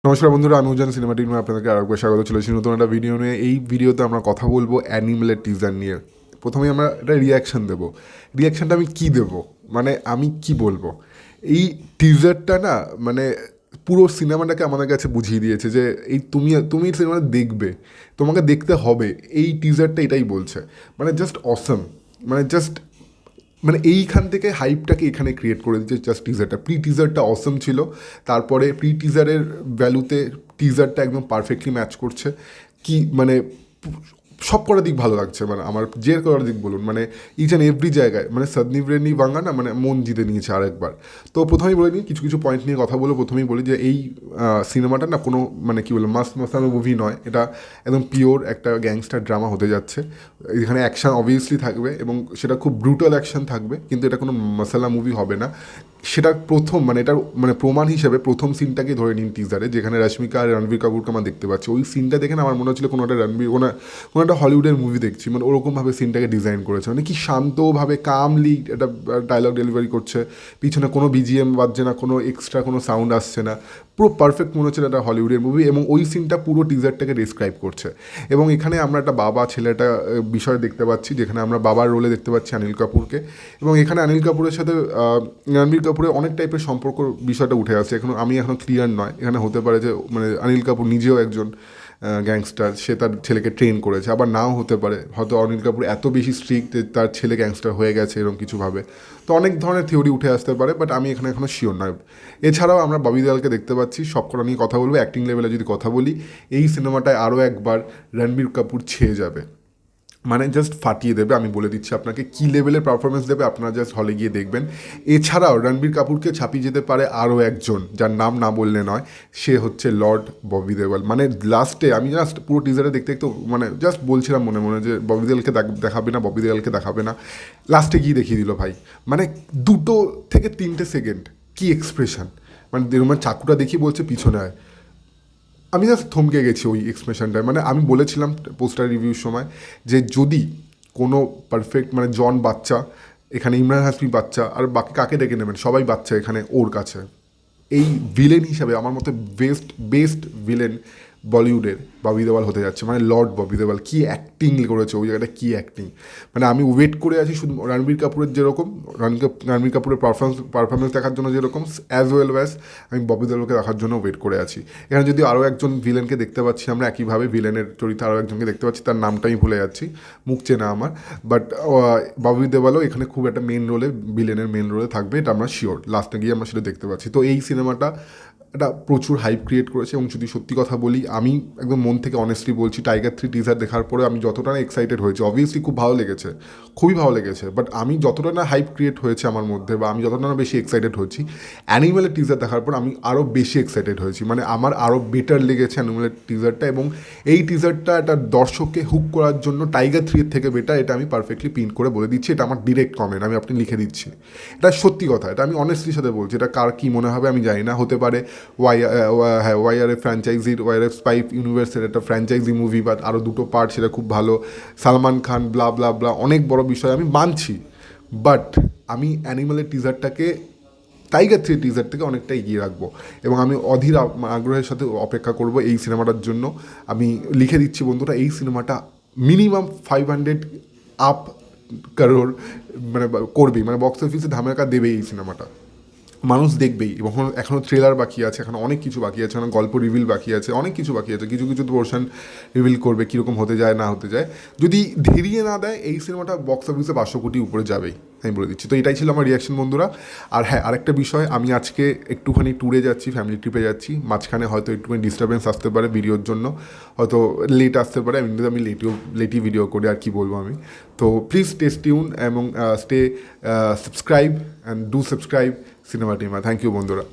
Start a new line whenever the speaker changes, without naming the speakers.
নমস্কার বন্ধুরা, আমি উজান সিনেমা টিমে আপনাদেরকে আরেকবার স্বাগত। চলেছি নতুন একটা ভিডিও নিয়ে। এই ভিডিওতে আমরা কথা বলবো অ্যানিমেলের টিজার নিয়ে। প্রথমেই আমরা একটা রিয়াকশান দেবো। রিয়াকশানটা আমি কী দেবো, মানে আমি কি বলবো, এই টিজারটা না মানে পুরো সিনেমাটাকে আমাদের কাছে বুঝিয়ে দিয়েছে যে এই তুমি সিনেমাটা দেখবে, তোমাকে দেখতে হবে, এই টিজারটা এটাই বলছে। মানে জাস্ট অসম, মানে জাস্ট মানে এইখান থেকে হাইপটাকে এখানে ক্রিয়েট করে দিচ্ছে জাস্ট টিজারটা। প্রি টিজারটা অসম ছিল, তারপরে প্রি টিজারের ভ্যালুতে টিজারটা একদম পারফেক্টলি ম্যাচ করছে। কি মানে সব কটা দিক ভালো লাগছে, মানে আমার যে কটা দিক বলুন, মানে ইচ অ্যান্ড এভরি জায়গায় মানে সন্দীপ রেড্ডি ভাঙ্গা না মানে মন জিতে নিয়েছে আরেকবার। তো প্রথমেই বলে নিই, কিছু কিছু পয়েন্ট নিয়ে কথা বলে প্রথমেই বলি যে এই সিনেমাটা না কোনো মানে কী বলবো মাস্ট মাসানো মুভি নয়। এটা একদম পিওর একটা গ্যাংস্টার ড্রামা হতে যাচ্ছে। এখানে অ্যাকশান অবভিয়াসলি থাকবে এবং সেটা খুব ব্রুটাল অ্যাকশান থাকবে, কিন্তু এটা কোনো মশালা মুভি হবে না। সেটা প্রথম মানে এটার মানে প্রমাণ হিসেবে প্রথম সিনটাকে ধরে নিন টিজারে, যেখানে রশ্মিকা আর রণবীর কাপুরকে আমরা দেখতে পাচ্ছি। ওই সিনটা দেখে না আমার মনে হচ্ছিল কোনো একটা কোনো একটা হলিউডের মুভি দেখছি, মানে ওরকমভাবে সিনটাকে ডিজাইন করেছে। মানে কি শান্তভাবে কামলি একটা ডায়লগ ডেলিভারি করছে, পিছনে কোনো বিজিএম বাজছে না, কোনো এক্সট্রা কোনো সাউন্ড আসছে না, পুরো পারফেক্ট মনে হচ্ছে একটা হলিউডের মুভি। এবং ওই সিনটা পুরো টিজারটাকে ডিসক্রাইব করছে। এবং এখানে আমরা একটা বাবা ছেলেটা বিষয় দেখতে পাচ্ছি, যেখানে আমরা বাবার রোলে দেখতে পাচ্ছি অনিল কাপুরকে। এবং এখানে অনিল কাপুরের সাথে রণবীর কাপুরের অনেক টাইপের সম্পর্ক বিষয়টা উঠে আসছে। এখনও ক্লিয়ার নয়, এখানে হতে পারে যে মানে অনিল কাপুর নিজেও একজন গ্যাংস্টার, সে তার ছেলেকে ট্রেন করেছে, আবার নাও হতে পারে হয়তো অনিল কাপুর এত বেশি স্ট্রিক্ট যে তার ছেলে গ্যাংস্টার হয়ে গেছে এরকম কিছুভাবে। তো অনেক ধরনের থিওরি উঠে আসতে পারে, বাট আমি এখানে এখনও শিওর নয়। এছাড়াও আমরা ববি দেওয়ালকে দেখতে পাচ্ছি। সবকটা নিয়ে কথা বলবো। অ্যাক্টিং লেভেলে যদি কথা বলি, এই সিনেমাটায় আরও একবার রণবীর কাপুর ছেয়ে যাবে, মানে জাস্ট ফাটিয়ে দেবে। আমি বলে দিচ্ছি আপনাকে কী লেভেলের পারফরমেন্স দেবে, আপনারা জাস্ট হলে গিয়ে দেখবেন। এছাড়াও রণবীর কাপুরকে ছাপিয়ে যেতে পারে আরও একজন, যার নাম না বললে নয়, সে হচ্ছে লর্ড ববি দেওয়াল। মানে লাস্টে আমি জাস্ট পুরো টিজারে দেখতে দেখতে মানে জাস্ট বলছিলাম মনে মনে যে ববি দেওয়ালকে দেখাবে না, ববি দেওয়ালকে দেখাবে না। লাস্টে গিয়ে দেখিয়ে দিল ভাই। মানে 2 থেকে 3 সেকেন্ড কী এক্সপ্রেশন, মানে মানে চাকুটা দেখিয়ে বলছে পিছনে আয়। আমি জাস্ট থমকে গেছি ওই এক্সপ্রেশনটায়। মানে আমি বলেছিলাম পোস্টার রিভিউর সময় যে যদি কোনো পারফেক্ট মানে জন বাচ্চা, এখানে ইমরান হাসমি বাচ্চা, আর বাকি কাকে ডেকে নেবেন, সবাই বাচ্চা এখানে ওর কাছে। এই ভিলেন হিসাবে আমার মতে বেস্ট ভিলেন বলিউডের ববি দেওয়াল হতে যাচ্ছে। মানে লর্ড ববি দেওয়াল কী অ্যাক্টিং করেছে ওই জায়গাটা, কী অ্যাক্টিং। মানে আমি ওয়েট করে আছি শুধু রণবীর কাপুরের যেরকম রণবীর কাপুরের পারফরমেন্স দেখার জন্য যেরকম, অ্যাজ ওয়েল অ্যাজ আমি ববি দেওয়ালকে দেখার জন্য ওয়েট করে আছি। এখানে যদি আরও একজন ভিলেনকে দেখতে পাচ্ছি আমরা, একইভাবে ভিলেনের চরিত্রে আরও একজনকে দেখতে পাচ্ছি, তার নামটা আমি ভুলে যাচ্ছি, মুখ চেনা আমার। বাট ববি দেওয়ালও এখানে খুব একটা মেন রোলে, ভিলেনের মেন রোলে থাকবে, এটা আমরা শিওর। লাস্টে গিয়ে আমরা সেটা দেখতে পাচ্ছি। তো এই সিনেমাটা এটা প্রচুর হাইপ ক্রিয়েট করেছে। এবং যদি সত্যি কথা বলি, আমি একদম মন থেকে অনেস্টলি বলছি, টাইগার 3 টিজার দেখার পরে আমি যতটা না এক্সাইটেড হয়েছি, অবভিয়াসলি খুব ভালো লেগেছে, খুবই ভালো লেগেছে, বাট আমি যতটা না হাইপ ক্রিয়েট হয়েছে আমার মধ্যে, বা আমি যতটা না বেশি এক্সাইটেড হয়েছি অ্যানিমেলের টিজার দেখার পর, আমি আরও বেশি এক্সাইটেড হয়েছি। মানে আমার আরও বেটার লেগেছে অ্যানিমেলের টিজারটা। এবং এই টিজারটা একটা দর্শককে হুক করার জন্য টাইগার 3 এর থেকে বেটার, এটা আমি পারফেক্টলি প্রিন্ট করে বলে দিচ্ছি। এটা আমার ডিরেক্ট কমেন্ট, আমি আপনি লিখে দিচ্ছি, এটা সত্যি কথা, এটা আমি অনেস্টলির সাথে বলছি। এটা কার কী মনে হবে আমি জানি না, হতে পারে ওয়াইআরএফ ফ্র্যাঞ্চাইজির, ওয়াইআরএফ স্পাই ইউনিভার্সের একটা ফ্র্যাঞ্চাইজি মুভি বা আরও 2টো পার্ট, সেটা খুব ভালো, সালমান খান, ব্লা ব্লা ব্লা, অনেক বড় বিষয় আমি মানছি। বাট আমি অ্যানিমেলের টিজারটাকে টাইগার 3 টিজার থেকে অনেকটা এগিয়ে রাখবো, এবং আমি অধীর আগ্রহের সাথে অপেক্ষা করব এই সিনেমাটার জন্য। আমি লিখে দিচ্ছি বন্ধুরা, এই সিনেমাটা মিনিমাম 500 আপ কারোর মানে করবেই, মানে বক্স অফিসে ধামাকা দেবেই এই সিনেমাটা, মানুষ দেখবেই। এবং এখনও ট্রেলার বাকি আছে, এখনও অনেক কিছু বাকি আছে, অনেক গল্প রিভিল বাকি আছে, অনেক কিছু বাকি আছে, কিছু কিছু পোর্শন রিভিল করবে কীরকম হতে যায় না হতে যায়। যদি ধীরিয়ে না দেয় এই সিনেমাটা বক্স অফিসে 500 কোটি উপরে যাবেই, আমি বলে দিচ্ছি। তো এটাই ছিল আমার রিয়াকশন বন্ধুরা। আর হ্যাঁ, আরেকটা বিষয়, আমি আজকে একটুখানি ট্যুরে যাচ্ছি, ফ্যামিলি ট্রিপে যাচ্ছি, মাঝখানে হয়তো একটুখানি ডিস্টারবেন্স আসতে পারে ভিডিওর জন্য, হয়তো লেট আসতে পারে, আমি লেটই ভিডিও করি, আর কি বলবো আমি। তো প্লিজ স্টে টিউন এবং stay subscribe and do subscribe cinema টিমা। থ্যাংক ইউ বন্ধুরা।